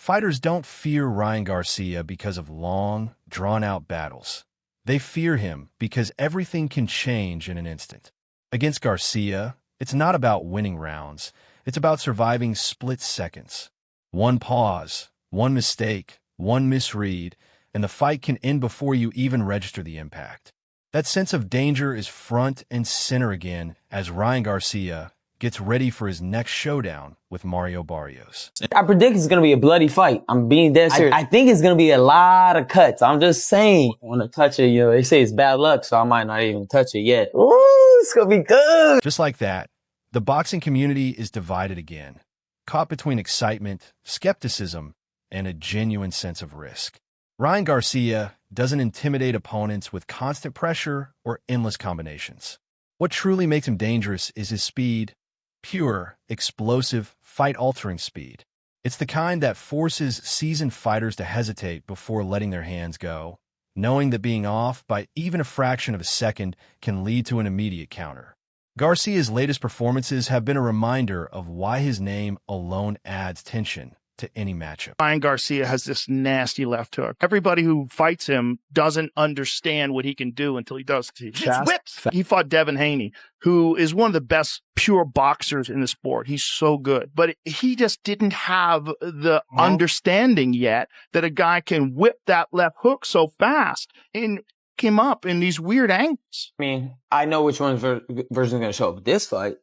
Fighters don't fear Ryan Garcia because of long, drawn-out battles. They fear him because everything can change in an instant. Against Garcia, it's not about winning rounds. It's about surviving split seconds. One pause, one mistake, one misread, and the fight can end before you even register the impact. That sense of danger is front and center again as Ryan Garcia gets ready for his next showdown with Mario Barrios. I predict it's going to be a bloody fight. I'm being dead serious. I think it's going to be a lot of cuts. I'm just saying. I want to touch it, they say it's bad luck, so I might not even touch it yet. Ooh, it's going to be good. Just like that, the boxing community is divided again, caught between excitement, skepticism, and a genuine sense of risk. Ryan Garcia doesn't intimidate opponents with constant pressure or endless combinations. What truly makes him dangerous is his speed, pure, explosive, fight-altering speed. It's the kind that forces seasoned fighters to hesitate before letting their hands go, knowing that being off by even a fraction of a second can lead to an immediate counter. Garcia's latest performances have been a reminder of why his name alone adds tension to any matchup. Ryan Garcia has this nasty left hook. Everybody who fights him doesn't understand what he can do until he does. He just whips. He fought Devin Haney, who is one of the best pure boxers in the sport. He's so good. But he just didn't have the understanding yet that a guy can whip that left hook so fast and came up in these weird angles. I mean, I know which one's version is going to show up this fight.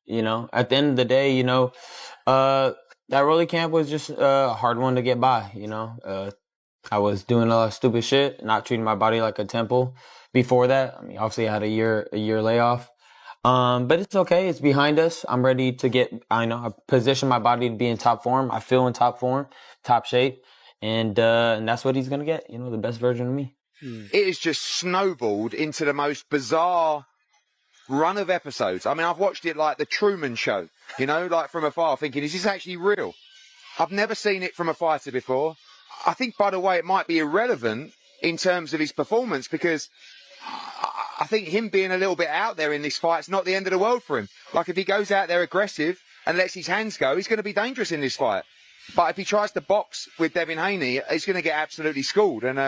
At the end of the day, that Rolly camp was just a hard one to get by, I was doing a lot of stupid shit, not treating my body like a temple before that. I mean, obviously I had a year layoff. But it's okay. It's behind us. I'm ready to I position my body to be in top form. I feel in top form, top shape. And that's what he's going to get, the best version of me. It has just snowballed into the most bizarre run of episodes. I mean, I've watched it like the Truman Show, like from afar, thinking, is this actually real? I've never seen it from a fighter before. I think, by the way, it might be irrelevant in terms of his performance because I think him being a little bit out there in this fight is not the end of the world for him. Like, if he goes out there aggressive and lets his hands go, he's going to be dangerous in this fight. But if he tries to box with Devin Haney, he's going to get absolutely schooled. And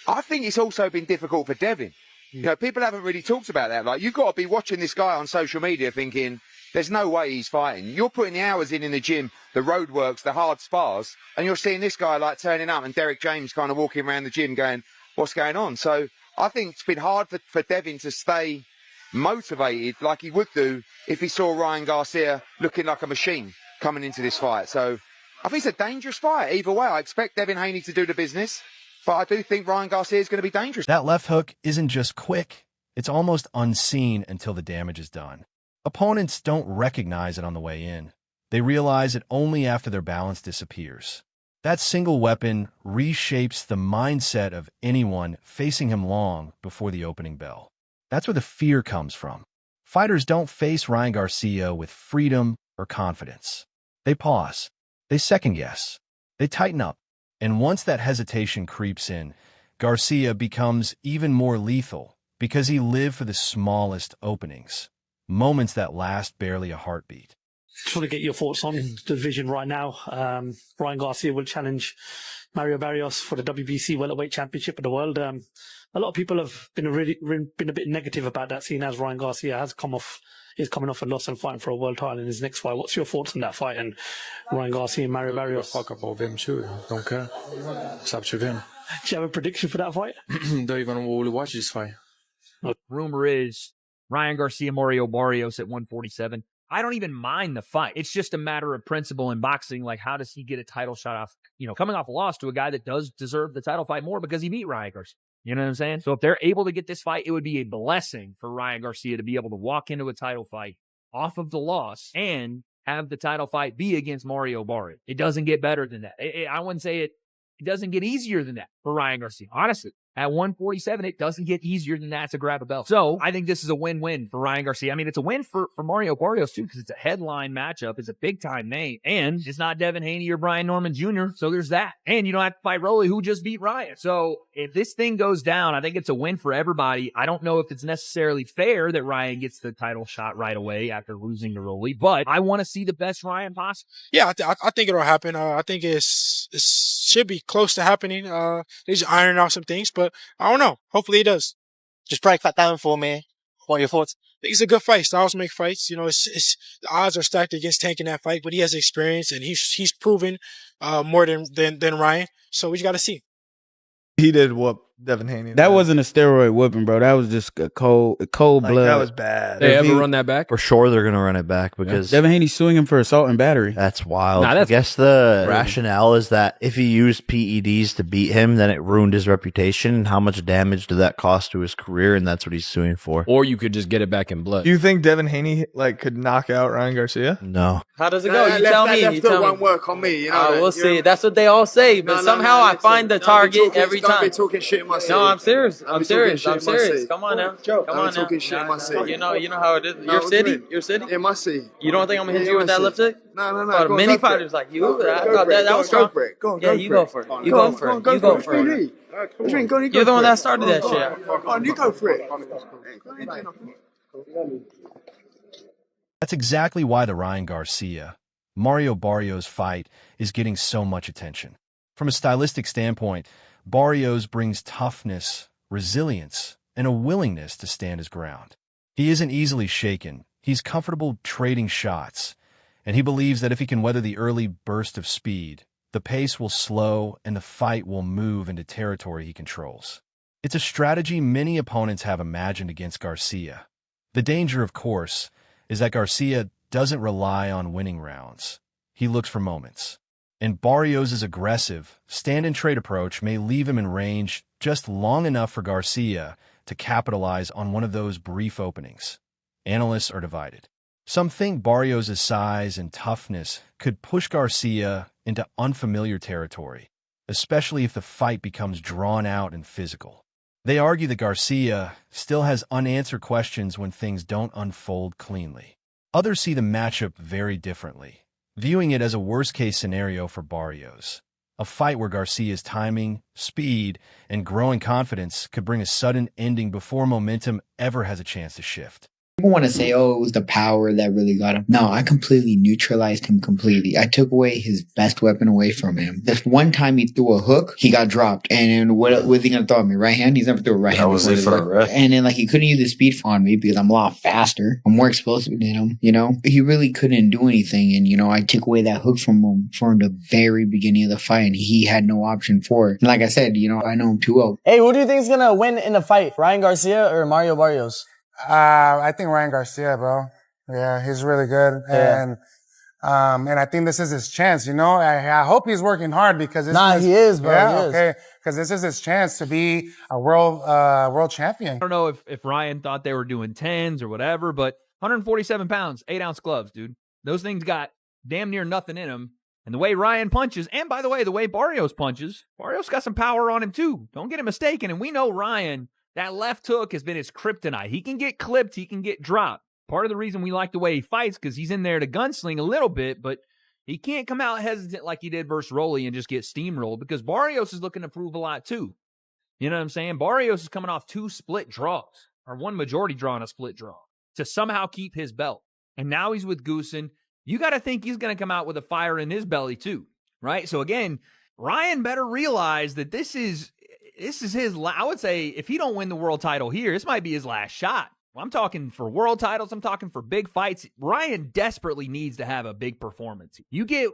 I think it's also been difficult for Devin. People haven't really talked about that. Like, you've got to be watching this guy on social media thinking, there's no way he's fighting. You're putting the hours in the gym, the road works, the hard spars, and you're seeing this guy like turning up and Derek James kind of walking around the gym going, what's going on? So I think it's been hard for Devin to stay motivated like he would do if he saw Ryan Garcia looking like a machine coming into this fight. So I think it's a dangerous fight. Either way, I expect Devin Haney to do the business. But I do think Ryan Garcia is going to be dangerous. That left hook isn't just quick. It's almost unseen until the damage is done. Opponents don't recognize it on the way in. They realize it only after their balance disappears. That single weapon reshapes the mindset of anyone facing him long before the opening bell. That's where the fear comes from. Fighters don't face Ryan Garcia with freedom or confidence. They pause. They second-guess. They tighten up. And once that hesitation creeps in, Garcia becomes even more lethal because he lived for the smallest openings, moments that last barely a heartbeat. Just want to get your thoughts on the division right now. Ryan Garcia will challenge Mario Barrios for the WBC Welterweight Championship of the World. A lot of people have been a bit negative about that, seeing as Ryan Garcia is coming off a loss and fighting for a world title in his next fight. What's your thoughts on that fight and Ryan Garcia and Mario Barrios? Talk about them too. Don't care. It's up to them. Do you have a prediction for that fight? Don't even really watch this fight. Rumor is Ryan Garcia, Mario Barrios at 147. I don't even mind the fight. It's just a matter of principle in boxing. Like, how does he get a title shot off, coming off a loss to a guy that does deserve the title fight more because he beat Ryan Garcia. You know what I'm saying? So if they're able to get this fight, it would be a blessing for Ryan Garcia to be able to walk into a title fight off of the loss and have the title fight be against Mario Barrios. It doesn't get better than that. I wouldn't say it doesn't get easier than that for Ryan Garcia. Honestly, At 147, it doesn't get easier than that to grab a belt. So I think this is a win-win for Ryan Garcia. I mean, it's a win for Mario Barrios, too, because it's a headline matchup. It's a big-time name. And it's not Devin Haney or Brian Norman Jr., so there's that. And you don't have to fight Rolly, who just beat Ryan. So if this thing goes down, I think it's a win for everybody. I don't know if it's necessarily fair that Ryan gets the title shot right away after losing to Rolly, but I want to see the best Ryan possible. Yeah, I think it'll happen. I think it should be close to happening. They're just ironing out some things, but I don't know. Hopefully it does. Just break that down for me. What are your thoughts? I think it's a good fight. Styles make fights. You know, it's the odds are stacked against Tank in that fight, but he has experience and he's proven more than Ryan. So we just got to see. He did whoop Devin Haney. That wasn't a steroid whooping, bro. That was just a cold blood. That was bad. They ever run that back? For sure they're going to run it back because Devin Haney's suing him for assault and battery. That's wild. Nah, that's I guess the rationale is that if he used PEDs to beat him, then it ruined his reputation. How much damage did that cost to his career? And that's what he's suing for. Or you could just get it back in blood. Do you think Devin Haney could knock out Ryan Garcia? No. How does it go? You tell me. That left won't work on me. You know, we'll see. That's what they all say, but somehow I find the target every time. Don't be talking shit in my city. No, I'm serious. I'm serious. I'm serious. Come on now. Come on now. Talking shit in my city. You know how it is. Your city? Your city? In my city. You don't think I'm gonna hit you with that left hook? No. Many fighters like you. I thought that was strong. Yeah, you go for it. You go for it. You go for it. You're the one that started that shit. You go for it. That's exactly why the Ryan Garcia, Mario Barrios fight is getting so much attention. From a stylistic standpoint, Barrios brings toughness, resilience, and a willingness to stand his ground. He isn't easily shaken. He's comfortable trading shots, and he believes that if he can weather the early burst of speed, the pace will slow and the fight will move into territory he controls. It's a strategy many opponents have imagined against Garcia. The danger, of course, is that Garcia doesn't rely on winning rounds. He looks for moments. And Barrios' aggressive, stand-and-trade approach may leave him in range just long enough for Garcia to capitalize on one of those brief openings. Analysts are divided. Some think Barrios' size and toughness could push Garcia into unfamiliar territory, especially if the fight becomes drawn out and physical. They argue that Garcia still has unanswered questions when things don't unfold cleanly. Others see the matchup very differently, viewing it as a worst-case scenario for Barrios. A fight where Garcia's timing, speed, and growing confidence could bring a sudden ending before momentum ever has a chance to shift. People want to say, oh, it was the power that really got him. No, I completely neutralized him completely. I took away his best weapon away from him. This one time he threw a hook, he got dropped. And then what was he going to throw at me? Right hand? He's never threw a right hand. That was it for the rest. And then he couldn't use the speed on me because I'm a lot faster. I'm more explosive than him, He really couldn't do anything. And, I took away that hook from him the very beginning of the fight and he had no option for it. And like I said, I know him too well. Hey, who do you think is going to win in the fight? Ryan Garcia or Mario Barrios? I think Ryan Garcia, bro. Yeah, he's really good. Yeah. And I think this is his chance, I hope he's working hard because he is, bro. Yeah, he is. okay. Because this is his chance to be a world champion. I don't know if Ryan thought they were doing 10s or whatever, but 147 pounds, 8-ounce gloves, dude. Those things got damn near nothing in them. And the way Ryan punches, and by the way, the way Barrios punches, Barrios got some power on him too. Don't get it mistaken. And we know Ryan, that left hook has been his kryptonite. He can get clipped. He can get dropped. Part of the reason we like the way he fights because he's in there to gunsling a little bit, but he can't come out hesitant like he did versus Rolly and just get steamrolled because Barrios is looking to prove a lot too. You know what I'm saying? Barrios is coming off 2 split draws, or 1 majority draw and a split draw, to somehow keep his belt. And now he's with Goosen. You got to think he's going to come out with a fire in his belly too, right? So again, Ryan better realize that this is his, I would say, if he don't win the world title here, this might be his last shot. I'm talking for world titles. I'm talking for big fights. Ryan desperately needs to have a big performance. You get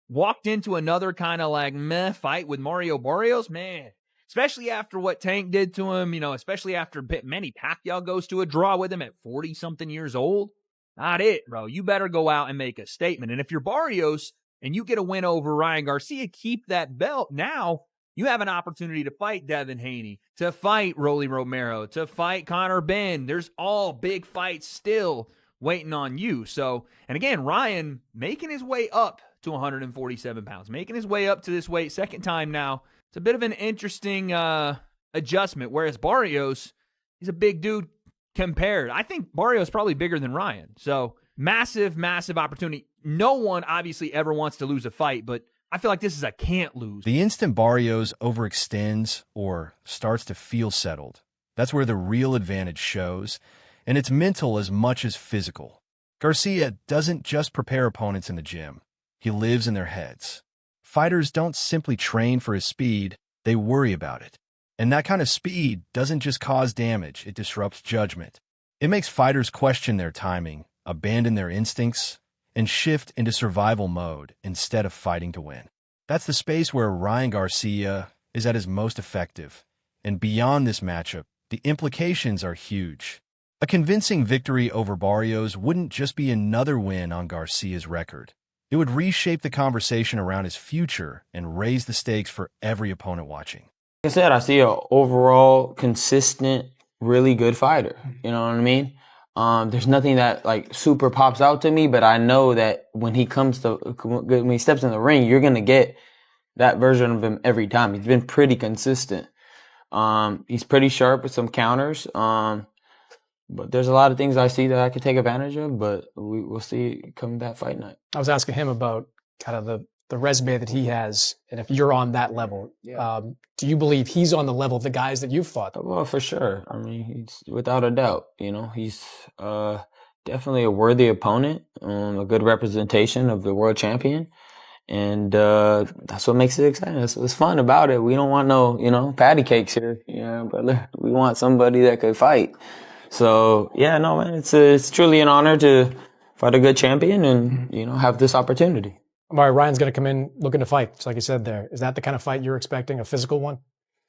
walked into another kind of meh fight with Mario Barrios, man, especially after what Tank did to him, especially after Manny Pacquiao goes to a draw with him at 40-something years old. Not it, bro. You better go out and make a statement. And if you're Barrios and you get a win over Ryan Garcia, keep that belt. Now you have an opportunity to fight Devin Haney, to fight Rolly Romero, to fight Conor Benn. There's all big fights still waiting on you. So, and again, Ryan making his way up to 147 pounds, making his way up to this weight, second time now. It's a bit of an interesting adjustment, whereas Barrios, he's a big dude compared. I think Barrios is probably bigger than Ryan. So massive, massive opportunity. No one obviously ever wants to lose a fight, but I feel like this is a can't lose. The instant Barrios overextends or starts to feel settled, that's where the real advantage shows, and it's mental as much as physical. Garcia doesn't just prepare opponents in the gym. He lives in their heads. Fighters don't simply train for his speed, they worry about it. And that kind of speed doesn't just cause damage, it disrupts judgment. It makes fighters question their timing, abandon their instincts, and shift into survival mode instead of fighting to win. That's the space where Ryan Garcia is at his most effective. And beyond this matchup, the implications are huge. A convincing victory over Barrios wouldn't just be another win on Garcia's record. It would reshape the conversation around his future and raise the stakes for every opponent watching. Like I said, I see an overall consistent, really good fighter. You know what I mean? There's nothing that like super pops out to me, but I know that when he steps in the ring, you're gonna get that version of him every time. He's been pretty consistent. He's pretty sharp with some counters. But there's a lot of things I see that I could take advantage of, but we'll see come that fight night. I was asking him about kind of the resume that he has, and if you're on that level, do you believe he's on the level of the guys that you've fought? Well, for sure. I mean, he's without a doubt. You know, he's definitely a worthy opponent, a good representation of the world champion, and that's what makes it exciting. That's what's fun about it. We don't want no, patty cakes here, brother. We want somebody that could fight. So yeah, no, man, it's truly an honor to fight a good champion and have this opportunity. All right, Ryan's going to come in looking to fight, just like you said there. Is that the kind of fight you're expecting, a physical one?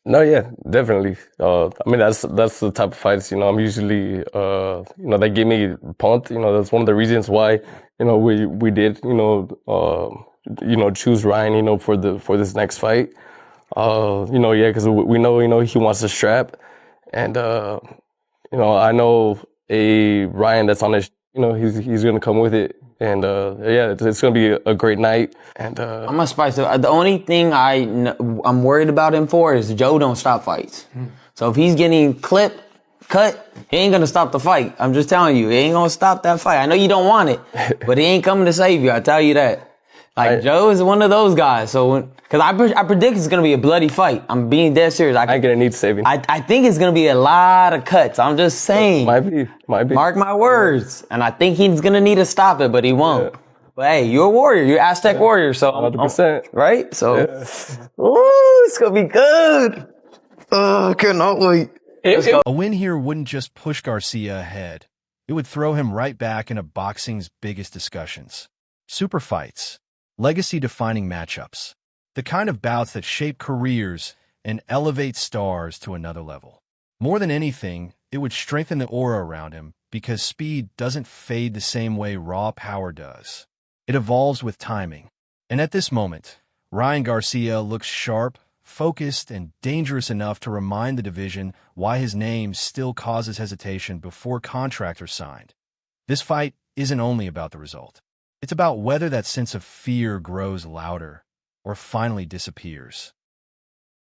No, yeah, definitely. I mean, that's the type of fights, I'm usually, they give me pumped. That's one of the reasons why, we did, choose Ryan, for this next fight. Because we know, he wants to strap. And, I know a Ryan that's on his, he's going to come with it. And, it's going to be a great night. And I'm going to spice it. The only thing I'm worried about him for is Joe don't stop fights. So if he's getting cut, he ain't going to stop the fight. I'm just telling you, he ain't going to stop that fight. I know you don't want it, but he ain't coming to save you. I tell you that. Joe is one of those guys. So, because I predict it's going to be a bloody fight. I'm being dead serious. I ain't going to need saving. I think it's going to be a lot of cuts. I'm just saying. Might be. Mark my words. And I think he's going to need to stop it, but he won't. Yeah. But hey, you're a warrior. You're Aztec warrior. So 100%. Right? So, ooh, it's going to be good. I cannot wait. A win here wouldn't just push Garcia ahead. It would throw him right back into boxing's biggest discussions. Super fights. Legacy-defining matchups. The kind of bouts that shape careers and elevate stars to another level. More than anything, it would strengthen the aura around him because speed doesn't fade the same way raw power does. It evolves with timing. And at this moment, Ryan Garcia looks sharp, focused, and dangerous enough to remind the division why his name still causes hesitation before contracts are signed. This fight isn't only about the result. It's about whether that sense of fear grows louder or finally disappears.